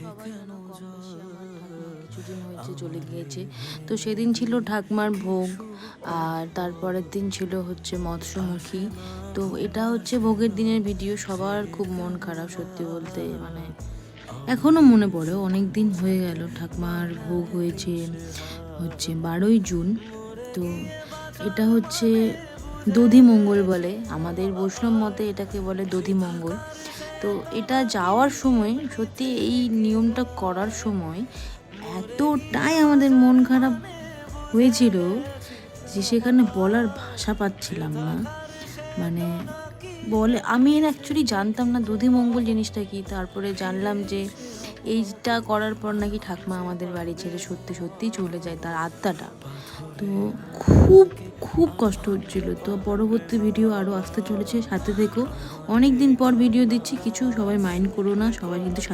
সবাই জানো কম বেশি আমার ঠাকুমা কিছুদিন হয়েছে চলে গিয়েছে। তো সেদিন ছিল ঠাকুমার ভোগ, আর তারপরের দিন ছিল হচ্ছে মৎস্যমুখী। তো এটা হচ্ছে ভোগের দিনের ভিডিও। সবার খুব মন খারাপ সত্যি বলতে, মানে এখনও মনে পড়ে, অনেক দিন হয়ে গেল। ঠাকুমার ভোগ হয়েছে হচ্ছে 12ই জুন। তো এটা হচ্ছে দধি মঙ্গল বলে, আমাদের বৈষ্ণব মতে এটাকে বলে দধি মঙ্গল। তো এটা যাওয়ার সময় সত্যি এই নিয়মটা করার সময় এতটাই আমাদের মন খারাপ হয়েছিল যে সেখানে বলার ভাষা পাচ্ছিলাম না। মানে আমি অ্যাকচুয়ালি জানতাম না দধি মঙ্গল জিনিসটা কি। তারপরে জানলাম যে এইটা করার পর নাকি ঠাকুমা আমাদের বাড়ি ছেড়ে সত্যি সত্যি চলে যায়, তার আত্মাটা। তো খুব খুব কষ্ট হচ্ছিল। তো পরবর্তী ভিডিও আরও আসতে চলেছে, সাথে থেকো। অনেক দিন পর ভিডিও দিচ্ছি, কিছু সবাই মাইন্ড করো না, সবাই কিন্তু